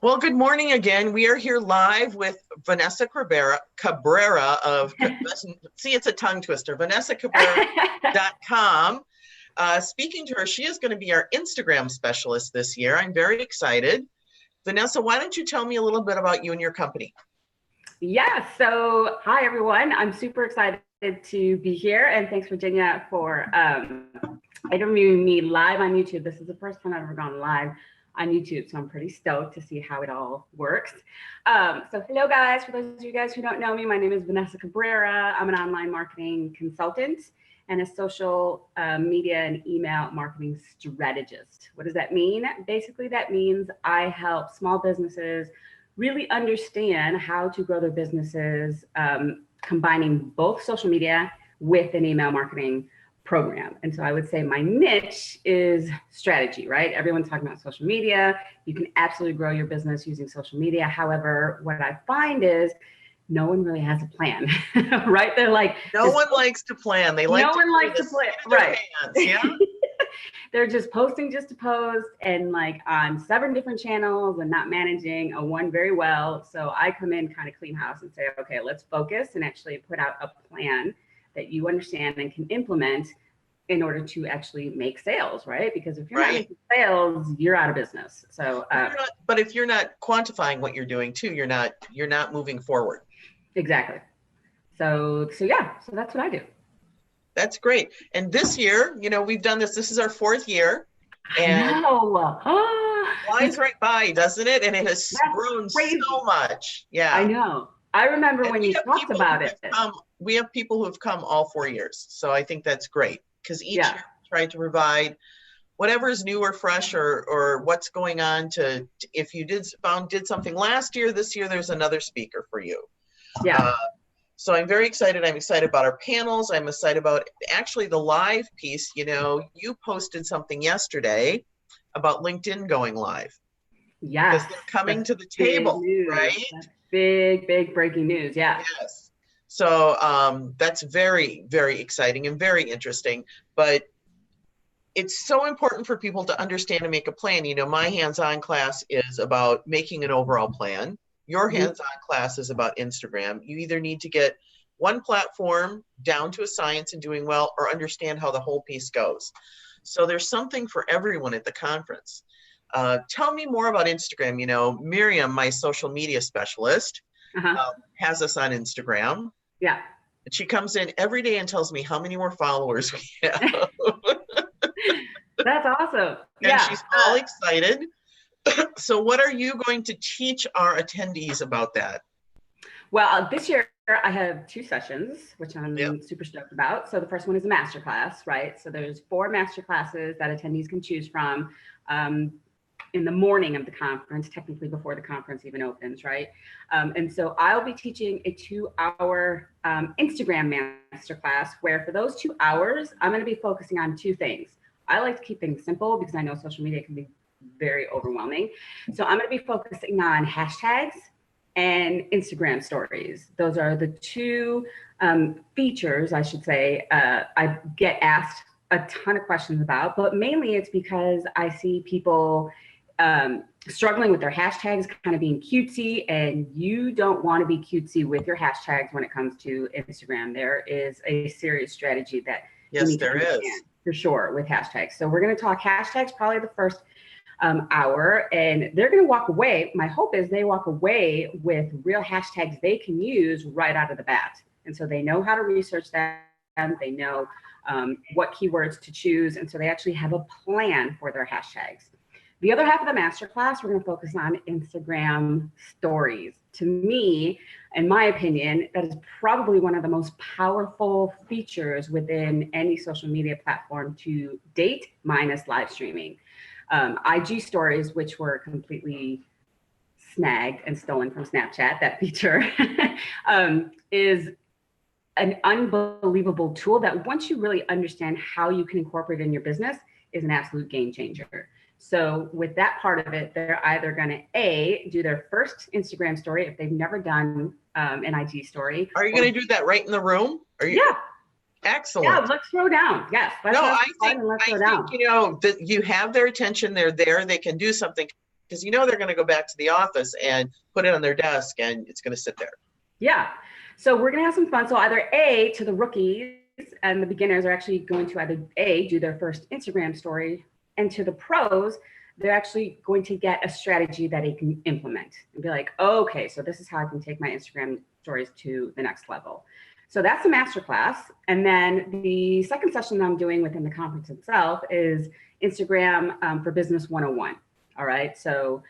Well, good morning again. We are here live with Vanessa Cabrera of, see, it's a tongue twister, vanessacabrera.com. Speaking to her, she is going to be our Instagram specialist this year. I'm very excited. Vanessa, why don't you tell me a little bit about you and your company? Yeah, so hi everyone. I'm super excited to be here, and thanks Virginia for interviewing me live on YouTube. This is the first time I've ever gone live on YouTube, so I'm pretty stoked to see how it all works. So hello guys, for those of you guys who don't know me, my name is Vanessa Cabrera. I'm an online marketing consultant and a social media and email marketing strategist. What does that mean? Basically, that means I help small businesses really understand how to grow their businesses, combining both social media with an email marketing program. And so I would say my niche is strategy, right? Everyone's talking about social media. You can absolutely grow your business using social media. However, what I find is no one really has a plan, right? They're like, no one likes to plan. They like no one likes to plan, right? Hands, yeah. They're just posting just to post and like on 7 different channels and not managing one very well. So I come in kind of clean house and say, okay, let's focus and actually put out a plan that you understand and can implement in order to actually make sales, right? Because if you're not making sales, you're out of business. So, but if you're not quantifying what you're doing too, you're not moving forward. Exactly. So yeah, so that's what I do. That's great. And this year, we've done this. This is our 4th year. And flies right by, doesn't it? And it has grown so much. Yeah. I know. I remember when you talked about it. We have people who have come all 4 years. So I think that's great because each year we try to provide whatever is new or fresh or what's going on to if you did something last year, this year, there's another speaker for you. Yeah. So I'm very excited. I'm excited about our panels. I'm excited about actually the live piece. You posted something yesterday about LinkedIn going live. Yes. Because they're coming to the table, right? That's big breaking news. Yeah. Yes. So that's very, very exciting and very interesting. But it's so important for people to understand and make a plan. My hands-on class is about making an overall plan. Your hands-on class is about Instagram. You either need to get one platform down to a science and doing well or understand how the whole piece goes. So there's something for everyone at the conference. Tell me more about Instagram. Miriam, my social media specialist, has us on Instagram. Yeah. And she comes in every day and tells me how many more followers we have. That's awesome. And she's all excited. So what are you going to teach our attendees about that? Well, this year I have 2 sessions, which I'm super stoked about. So the first one is a masterclass, right? So there's 4 masterclasses that attendees can choose from in the morning of the conference, technically before the conference even opens, right? And so I'll be teaching a 2-hour Instagram masterclass where for those 2 hours, I'm going to be focusing on 2 things. I like to keep things simple because I know social media can be very overwhelming. So I'm going to be focusing on hashtags and Instagram stories. Those are the 2 features, I should say, I get asked a ton of questions about, but mainly it's because I see people struggling with their hashtags, kind of being cutesy, and you don't want to be cutesy with your hashtags when it comes to Instagram. There is a serious strategy that you need to understand, for sure, with hashtags. So we're going to talk hashtags probably the first hour, and they're going to walk away. My hope is they walk away with real hashtags they can use right out of the bat. And so they know how to research them. They know what keywords to choose. And so they actually have a plan for their hashtags. The other half of the masterclass, we're going to focus on Instagram stories. To me, in my opinion, that is probably one of the most powerful features within any social media platform to date, minus live streaming. IG stories, which were completely snagged and stolen from Snapchat, that feature, is an unbelievable tool that once you really understand how you can incorporate it in your business is an absolute game changer. So with that part of it, they're either going to do their first Instagram story if they've never done an IG story. Are you going to do that right in the room? Yeah. Excellent. Yeah, let's throw down. Yes. I think you have their attention. They're there. They can do something. because you know they're going to go back to the office and put it on their desk and it's going to sit there. Yeah. So we're going to have some fun. So either A, to the rookies and the beginners are actually going to either A, do their first Instagram story, and to the pros, they're actually going to get a strategy that they can implement and be like, okay, so this is how I can take my Instagram stories to the next level. So that's a masterclass. And then the second session I'm doing within the conference itself is Instagram for Business 101. All right. So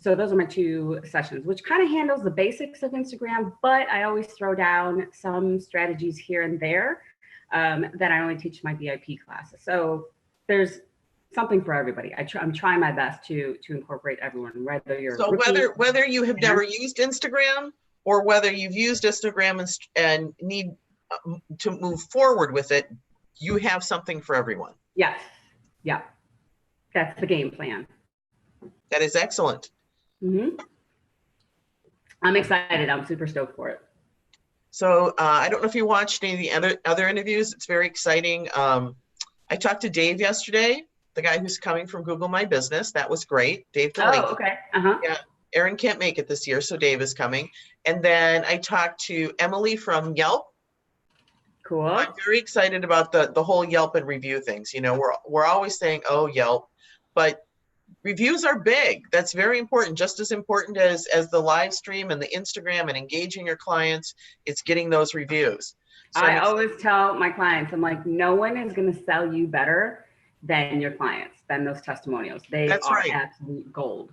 those are my two sessions, which kind of handles the basics of Instagram, but I always throw down some strategies here and there that I only teach my VIP classes. So there's something for everybody. I'm trying my best to incorporate everyone, whether you're whether you have never used Instagram or whether you've used Instagram and need to move forward with it, you have something for everyone. Yes. Yeah. That's the game plan. That is excellent. Mm-hmm. I'm excited. I'm super stoked for it. So I don't know if you watched any of the other interviews. It's very exciting. I talked to Dave yesterday, the guy who's coming from Google My Business. That was great. Dave Delaney. Oh, okay. Uh-huh. Yeah. Aaron can't make it this year, so Dave is coming. And then I talked to Emily from Yelp. Cool. I'm very excited about the whole Yelp and review things. You know, we're always saying, oh, Yelp, but reviews are big. That's very important, just as important as the live stream and the Instagram and engaging your clients. It's getting those reviews. So I always tell my clients, I'm like, no one is going to sell you better than your clients, than those testimonials. That's right. Absolute gold.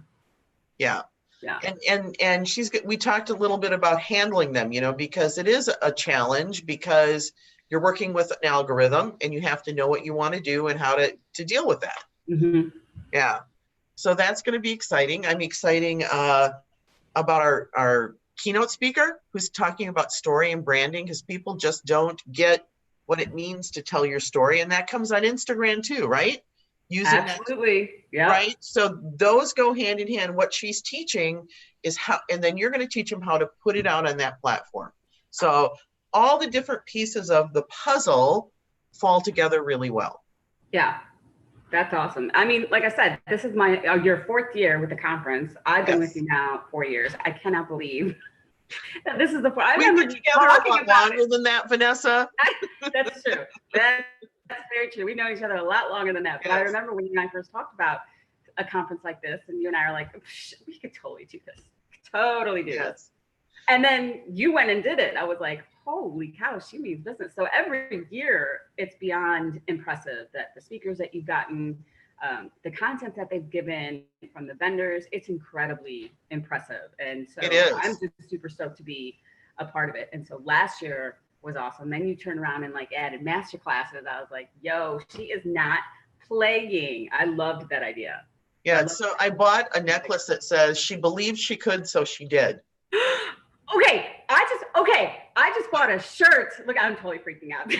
Yeah. Yeah. And we talked a little bit about handling them, you know, because it is a challenge because you're working with an algorithm and you have to know what you want to do and how to deal with that. Mm-hmm. Yeah. So that's going to be exciting. I'm excited about our keynote speaker who's talking about story and branding, because people just don't get what it means to tell your story. And that comes on Instagram too, right? Absolutely. Yeah. Right. So those go hand in hand. What she's teaching is how, and then you're going to teach them how to put it out on that platform. So all the different pieces of the puzzle fall together really well. Yeah. That's awesome. I mean, like I said, this is your fourth year with the conference. I've been with you now 4 years. I cannot believe that this is the fourth. We've been together a lot longer than that, Vanessa. That's true. That's very true. We've known each other a lot longer than that. But yes. I remember when you and I first talked about a conference like this, and you and I are like, we could totally do this. Totally do this. And then you went and did it. I was like, holy cow, she means business. So every year it's beyond impressive that the speakers that you've gotten, the content that they've given from the vendors, it's incredibly impressive. And so I'm just super stoked to be a part of it. And so last year was awesome. Then you turned around and like added master classes. I was like, yo, she is not playing. I loved that idea. Yeah. So I bought a necklace that says she believed she could, so she did. I just bought a shirt. Look, I'm totally freaking out.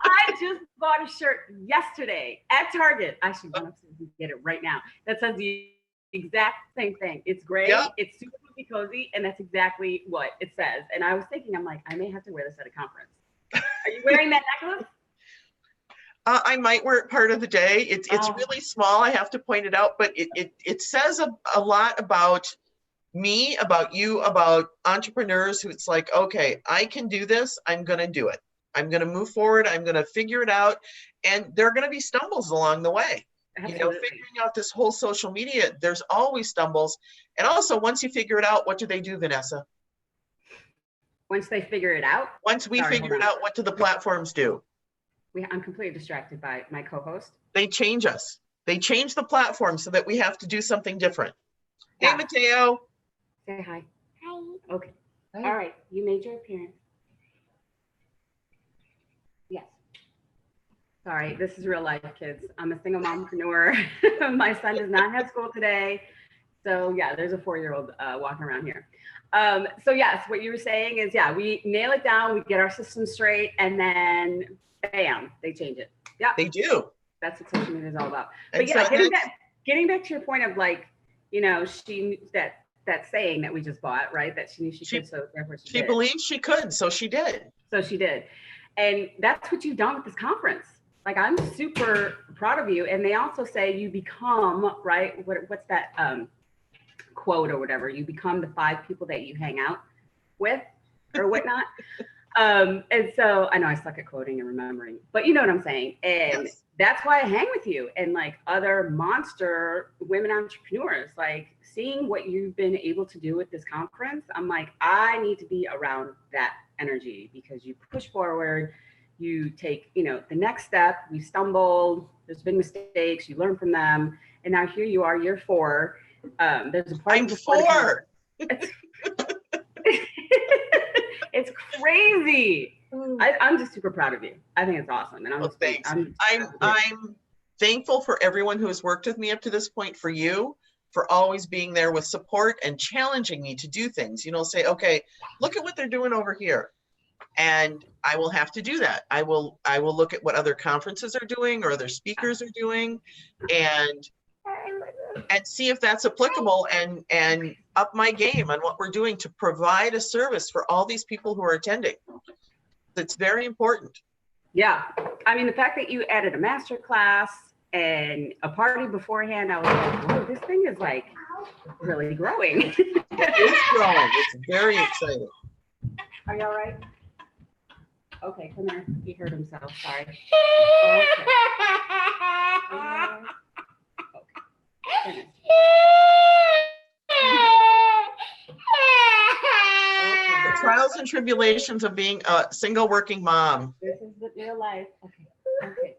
I just bought a shirt yesterday at Target. I should run upstairs and get it right now. That says the exact same thing. It's gray. Yep. It's super cozy, and that's exactly what it says. And I was thinking, I'm like, I may have to wear this at a conference. Are you wearing that necklace? I might wear it part of the day. It's really small. I have to point it out, but it says a lot about me, about you, about entrepreneurs who it's like, okay, I can do this. I'm going to do it. I'm going to move forward. I'm going to figure it out. And there are going to be stumbles along the way. Absolutely. You know, figuring out this whole social media, there's always stumbles. And also, once you figure it out, what do they do, Vanessa? Once they figure it out? Once we figure it out, what do the platforms do? I'm completely distracted by my co-host. They change us. They change the platform so that we have to do something different. Yeah. Hey, Mateo. Say hi. Hi. Okay. Hi. All right. You made your appearance. Yes. Sorry, this is real life, kids. I'm a single mompreneur. My son does not have school today. So yeah, there's a 4-year-old walking around here. So yes, what you were saying is, yeah, we nail it down, we get our system straight, and then bam, they change it. Yeah. They do. That's what social media is all about. But yeah, so getting back to your point of like, you know, that saying that we just bought, right? That she knew she could, so therefore she did. She believed she could, so she did. So she did. And that's what you've done with this conference. Like, I'm super proud of you. And they also say you become, right? What's that quote or whatever? You become the 5 people that you hang out with or whatnot. And so I know I suck at quoting and remembering, but you know what I'm saying. And Yes. that's why I hang with you and like other monster women entrepreneurs, like seeing what you've been able to do with this conference. I'm like, I need to be around that energy because you push forward, you take, you know, the next step, we stumble, there's been mistakes, you learn from them. And now here you are, year 4. There's a party I'm before the 4. It's crazy. I'm just super proud of you. I think it's awesome. And Well, thanks. I'm thankful for everyone who has worked with me up to this point, for you, for always being there with support and challenging me to do things, you know, say, okay, look at what they're doing over here. And I will have to do that. I will look at what other conferences are doing or other speakers are doing and see if that's applicable and up my game on what we're doing to provide a service for all these people who are attending. It's very important. Yeah. I mean, the fact that you added a master class and a party beforehand, I was like, whoa, this thing is like really growing. It is growing. It's very exciting. Are you all right? Okay, come here. He hurt himself. Sorry. Okay. The trials and tribulations of being a single working mom. This is the real life. Okay.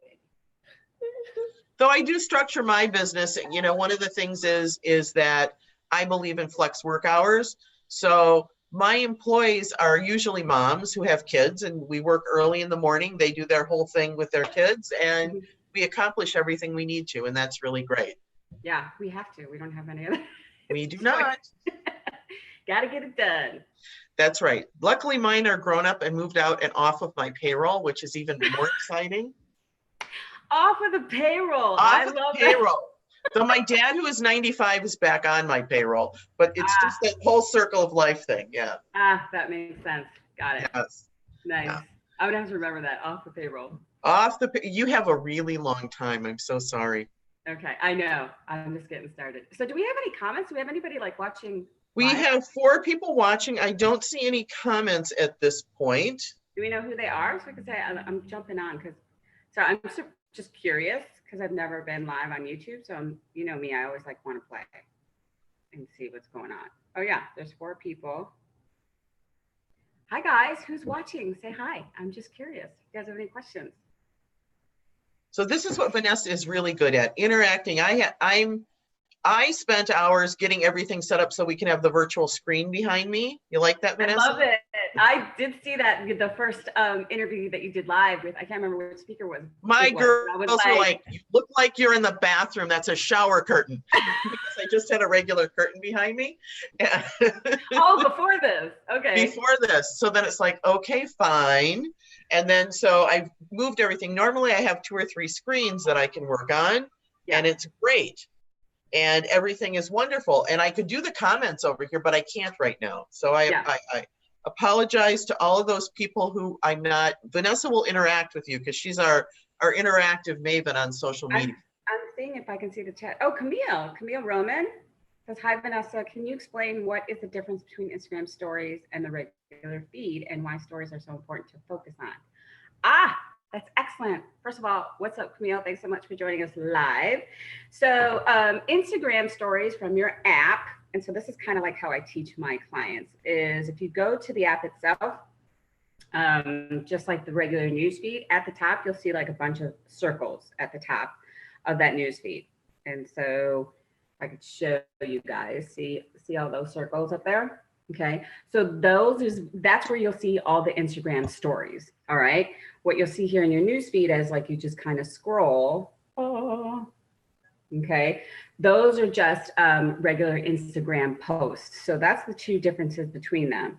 Though I do structure my business, you know, one of the things is that I believe in flex work hours. So my employees are usually moms who have kids, and we work early in the morning. They do their whole thing with their kids, and we accomplish everything we need to, and that's really great. Yeah, we have to. We don't have any other. We do not. Got to get it done. That's right. Luckily, mine are grown up and moved out and off of my payroll, which is even more exciting. Off of the payroll. I love the payroll. So my dad, who is 95, is back on my payroll, but it's just that whole circle of life thing. Yeah. That makes sense. Got it. Yes. Nice. Yeah. I would have to remember that. Off the payroll. You have a really long time. I'm so sorry. Okay. I know. I'm just getting started. So do we have any comments? Do we have anybody like watching? We have 4 people watching. I don't see any comments at this point. Do we know who they are? So we can say I'm jumping on because I'm just curious because I've never been live on YouTube. So you know me, I always like want to play and see what's going on. Oh yeah, there's 4 people. Hi guys, who's watching? Say hi. I'm just curious. If you guys have any questions? So this is what Vanessa is really good at, interacting. I spent hours getting everything set up so we can have the virtual screen behind me. You like that, Vanessa? I love it. I did see that the first interview that you did live with, I can't remember which speaker was. My girls were like, you look like you're in the bathroom. That's a shower curtain. Because I just had a regular curtain behind me. Yeah. Oh, before this. Okay. Before this. So then it's like, okay, fine. And then so I've moved everything. Normally I have 2 or 3 screens that I can work on, and it's great. And everything is wonderful. And I could do the comments over here, but I can't right now. So I apologize to all of those people who I'm not. Vanessa will interact with you because she's our interactive maven on social media. I'm seeing if I can see the chat. Oh, Camille Roman says, hi, Vanessa. Can you explain what is the difference between Instagram stories and the regular feed and why stories are so important to focus on? That's excellent. First of all, what's up, Camille? Thanks so much for joining us live. So Instagram stories from your app, and so this is kind of like how I teach my clients, is if you go to the app itself, just like the regular newsfeed, at the top, you'll see like a bunch of circles at the top of that newsfeed. And so I could show you guys, see all those circles up there? Okay, so that's where you'll see all the Instagram stories. All right, what you'll see here in your newsfeed is like you just kind of scroll. Okay, those are just regular Instagram posts. So that's the 2 differences between them.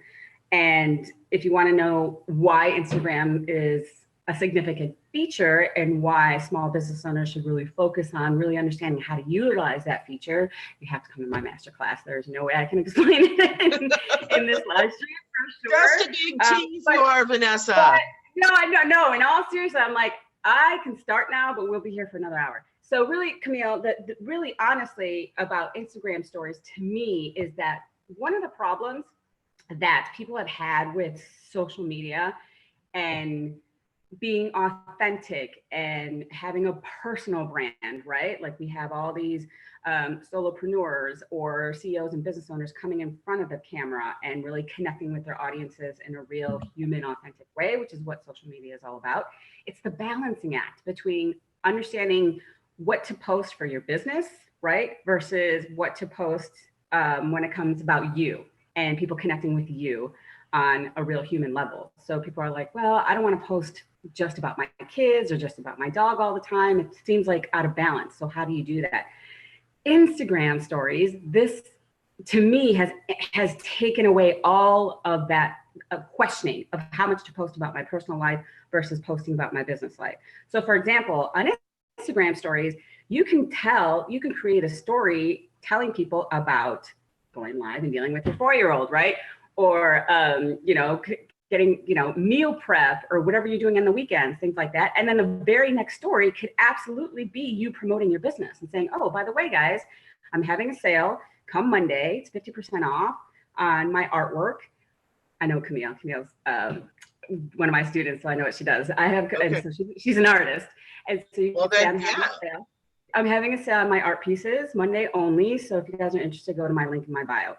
And if you want to know why Instagram is a significant feature and why small business owners should really focus on really understanding how to utilize that feature, you have to come to my masterclass. There's no way I can explain it in this live stream for sure. Just a big tease you are, Vanessa. No. In all seriousness, I'm like, I can start now, but we'll be here for another hour. So really, Camille, really honestly about Instagram stories to me is that one of the problems that people have had with social media and being authentic and having a personal brand, right? Like we have all these solopreneurs or CEOs and business owners coming in front of the camera and really connecting with their audiences in a real human, authentic way, which is what social media is all about. It's the balancing act between understanding what to post for your business, right? Versus what to post when it comes about you and people connecting with you on a real human level. So people are like, well, I don't want to post just about my kids or just about my dog all the time. It seems like out of balance. So how do you do that? Instagram stories, this to me has taken away all of that questioning of how much to post about my personal life versus posting about my business life. So for example, on Instagram stories, you can create a story telling people about going live and dealing with your 4-year-old, right? Or, getting, meal prep or whatever you're doing on the weekends, things like that. And then the very next story could absolutely be you promoting your business and saying, oh, by the way, guys, I'm having a sale come Monday. It's 50% off on my artwork. I know Camille. Camille's one of my students, so I know what she does. And so she's an artist. And so you can say, I'm having a sale on my art pieces Monday only. So if you guys are interested, go to my link in my bio.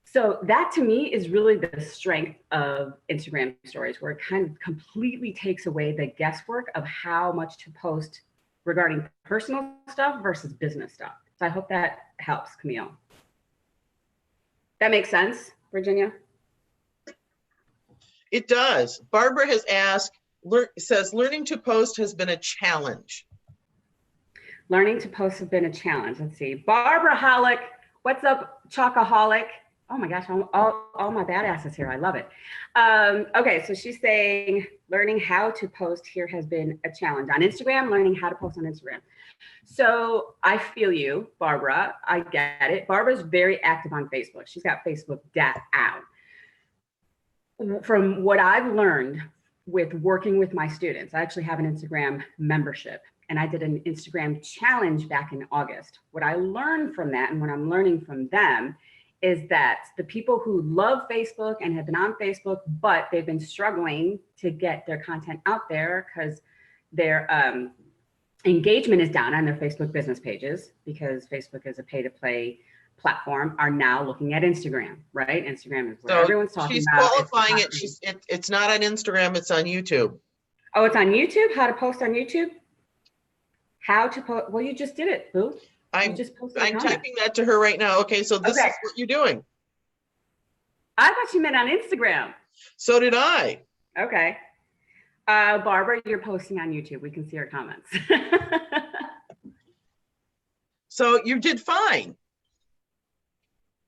So that to me is really the strength of Instagram stories, where it kind of completely takes away the guesswork of how much to post regarding personal stuff versus business stuff. So I hope that helps, Camille. That makes sense, Virginia? It does. Barbara has asked, says, learning to post has been a challenge. Learning to post has been a challenge. Let's see. Barbara Hollick, what's up, Chocoholic? Oh my gosh, all my badasses here. I love it. Okay, so she's saying learning how to post here has been a challenge. On Instagram, learning how to post on Instagram. So I feel you, Barbara. I get it. Barbara's very active on Facebook. She's got Facebook out. From what I've learned with working with my students, I actually have an Instagram membership, and I did an Instagram challenge back in August. What I learned from that and what I'm learning from them is that the people who love Facebook and have been on Facebook, but they've been struggling to get their content out there because their engagement is down on their Facebook business pages, because Facebook is a pay-to-play platform, are now looking at Instagram, right? Instagram is where everyone's talking about. She's qualifying it. It's not on Instagram, it's on YouTube. Oh, it's on YouTube? How to post on YouTube? How to post? Well, you just did it, Boo. I'm typing that to her right now. Okay, so this is what you're doing. I thought you meant on Instagram. So did I. Okay. Barbara, you're posting on YouTube. We can see your comments. So you did fine.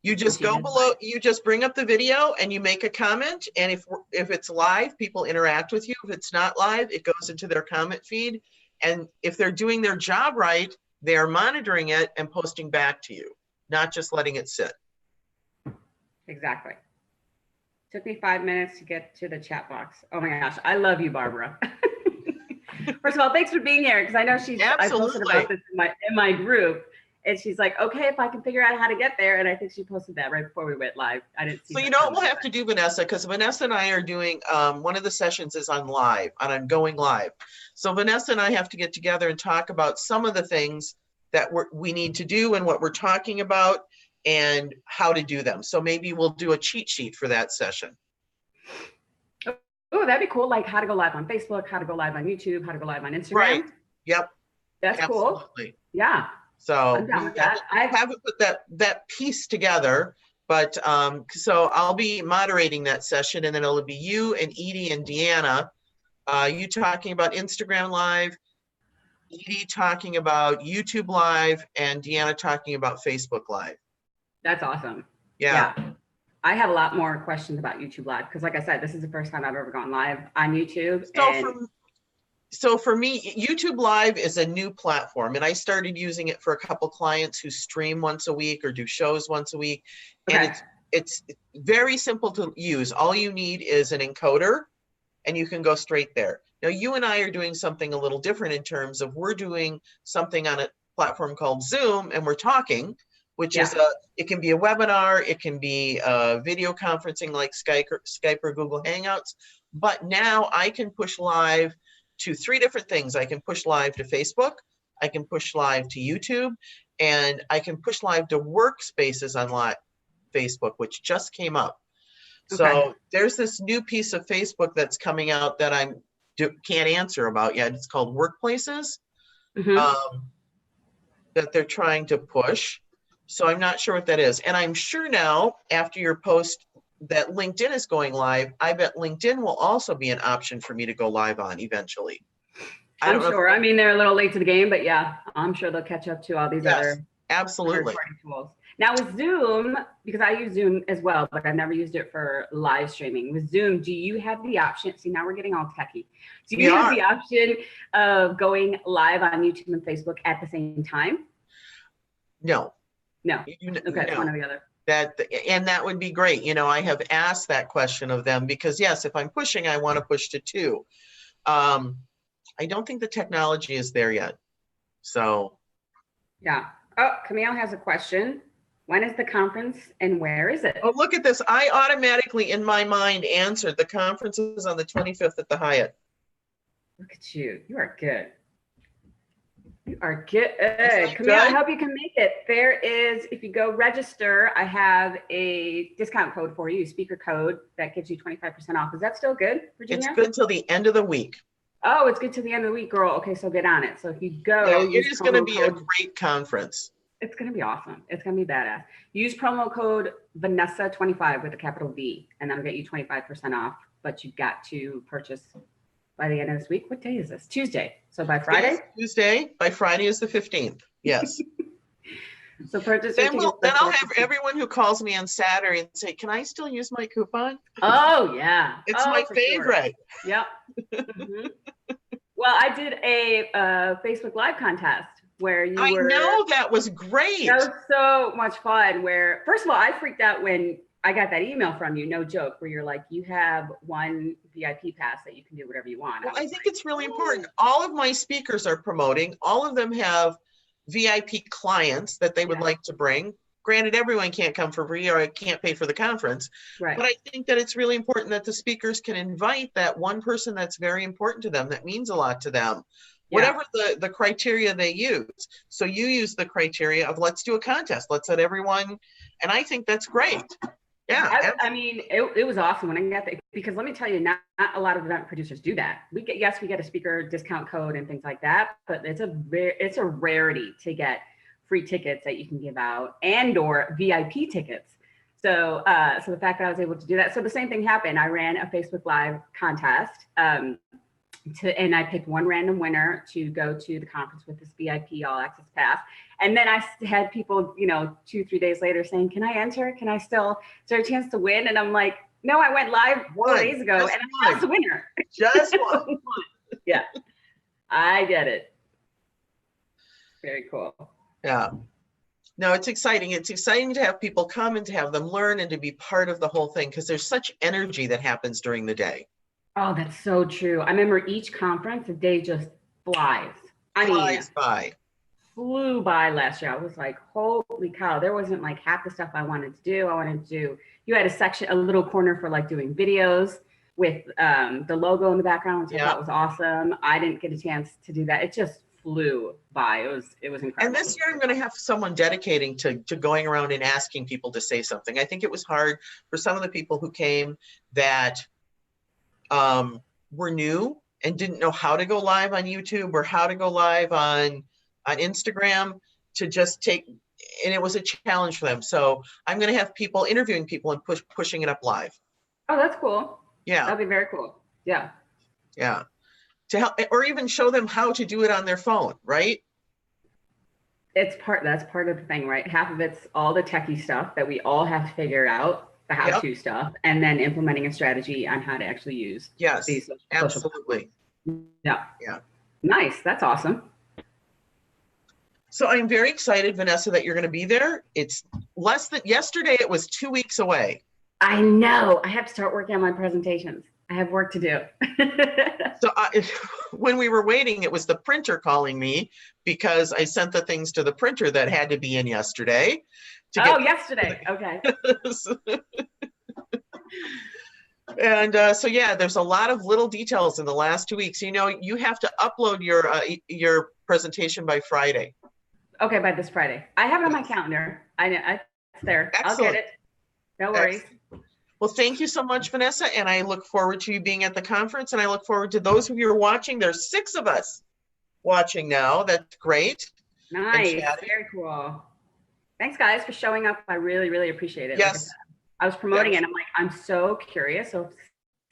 You just go below, you just bring up the video and you make a comment. And if it's live, people interact with you. If it's not live, it goes into their comment feed. And if they're doing their job right, they're monitoring it and posting back to you, not just letting it sit. Exactly. Took me 5 minutes to get to the chat box. Oh my gosh, I love you, Barbara. First of all, thanks for being here, because I know I posted about this in my group, and she's like, okay, if I can figure out how to get there. And I think she posted that right before we went live. I didn't see. So you know what we'll have to do, Vanessa, because Vanessa and I are doing one of the sessions is on going live. So Vanessa and I have to get together and talk about some of the things that we need to do and what we're talking about and how to do them. So maybe we'll do a cheat sheet for that session. Oh, that'd be cool. Like how to go live on Facebook, how to go live on YouTube, how to go live on Instagram. Right. Yep. That's cool. Yeah. So I haven't put that piece together, but so I'll be moderating that session, and then it'll be you and Edie and Deanna, you talking about Instagram Live, Edie talking about YouTube Live, and Deanna talking about Facebook Live. That's awesome. Yeah. I have a lot more questions about YouTube Live, because like I said, this is the first time I've ever gone live on YouTube. So for me, YouTube Live is a new platform, and I started using it for a couple clients who stream once a week or do shows once a week. And it's very simple to use. All you need is an encoder, and you can go straight there. Now, you and I are doing something a little different in terms of we're doing something on a platform called Zoom, and we're talking, which is it can be a webinar, it can be video conferencing like Skype or Google Hangouts. But now I can push live to 3 different things. I can push live to Facebook, I can push live to YouTube, and I can push live to workspaces on Facebook, which just came up. So there's this new piece of Facebook that's coming out that I can't answer about yet. It's called Workplaces, that they're trying to push. So I'm not sure what that is. And I'm sure now, after your post, that LinkedIn is going live. I bet LinkedIn will also be an option for me to go live on eventually. I'm sure. I mean, they're a little late to the game, but yeah, I'm sure they'll catch up to all these other absolutely tools. Now with Zoom, because I use Zoom as well, but I've never used it for live streaming. With Zoom, do you have the option? See, now we're getting all techie. Do you have the option of going live on YouTube and Facebook at the same time? No. Okay, it's one or the other. That would be great. You know, I have asked that question of them because yes, if I'm pushing, I want to push to 2. I don't think the technology is there yet. So. Yeah. Oh, Camille has a question. When is the conference and where is it? Oh, look at this. I automatically in my mind answered the conference is on the 25th at the Hyatt. Look at you. You are good. You are good. Camille, I hope you can make it. There is, if you go register, I have a discount code for you, speaker code that gives you 25% off. Is that still good, Virginia? It's good till the end of the week. Oh, it's good till the end of the week, girl. Okay, so get on it. So if you go, it is going to be a great conference. It's going to be awesome. It's going to be badass. Use promo code Vanessa25 with a capital V, and that'll get you 25% off. But you've got to purchase by the end of this week. What day is this? Tuesday. So by Friday? Yes, Tuesday. By Friday is the 15th. Yes. So purchase. Then I'll have everyone who calls me on Saturday and say, "Can I still use my coupon?" Oh yeah, it's my favorite. Sure. Yep. Well, I did a Facebook Live contest where I know that was great. That was so much fun. Where first of all, I freaked out when I got that email from you. No joke. Where you're like, you have 1 VIP pass that you can do whatever you want. Well, I think it's really important. All of my speakers are promoting. All of them have VIP clients that they would like to bring. Granted, everyone can't come for free or can't pay for the conference, but I think that it's really important that the speakers can invite that one person that's very important to them, that means a lot to them, whatever the criteria they use. So you use the criteria of let's do a contest, let's let everyone, and I think that's great. Yeah, I mean, it was awesome when I got that, because let me tell you, not a lot of event producers do that. We get a speaker discount code and things like that, but it's a rarity to get free tickets that you can give out and or VIP tickets. So the fact that I was able to do that. So the same thing happened. I ran a Facebook Live contest and I picked one random winner to go to the conference with this VIP all access pass. And then I had people, 2-3 days later saying, "Can I enter? Can I still, is there a chance to win?" And I'm like, "No, I went live 4 days ago and I was the winner." Just one. Yeah, I get it. Very cool. Yeah. No, it's exciting. It's exciting to have people come and to have them learn and to be part of the whole thing, because there's such energy that happens during the day. Oh, that's so true. I remember each conference, the day just flies. Flew by last year. I was like, holy cow, there wasn't like half the stuff I wanted to do. You had a little corner for like doing videos with the logo in the background, which I thought was awesome. I didn't get a chance to do that. It just flew by. It was incredible. And this year I'm going to have someone dedicating to going around and asking people to say something. I think it was hard for some of the people who came that were new and didn't know how to go live on YouTube or how to go live on Instagram, to just take, and it was a challenge for them. So I'm going to have people interviewing people and pushing it up live. Oh, that's cool. Yeah. That'd be very cool. Yeah. Yeah. To help, or even show them how to do it on their phone, right? That's part of the thing, right? Half of it's all the techie stuff that we all have to figure out, the how-to stuff, and then implementing a strategy on how to actually use these absolutely. Yeah. Yeah. Nice. That's awesome. So I'm very excited, Vanessa, that you're going to be there. It's yesterday, it was 2 weeks away. I know. I have to start working on my presentations. I have work to do. So when we were waiting, it was the printer calling me because I sent the things to the printer that had to be in yesterday. Oh, yesterday. Okay. And so yeah, there's a lot of little details in the last 2 weeks. You know, you have to upload your presentation by Friday. Okay, by this Friday. I have it on my calendar. It's there. Excellent. I'll get it. No worries. Excellent. Well, thank you so much, Vanessa, and I look forward to you being at the conference, and I look forward to those of you who are watching. There's 6 of us watching now. That's great. Nice. Very cool. Thanks, guys, for showing up. I really, really appreciate it. Yes. Like I was promoting it, and I'm like, I'm so curious. So if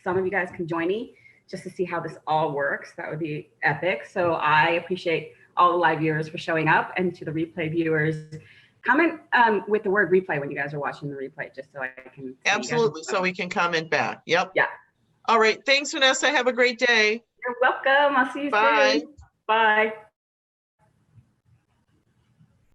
some of you guys can join me just to see how this all works, that would be epic. So I appreciate all the live viewers for showing up, and to the replay viewers, comment with the word replay when you guys are watching the replay, just so I can. Absolutely. So we can comment back. Yep. Yeah. All right. Thanks, Vanessa. Have a great day. You're welcome. I'll see you Bye. soon. Bye.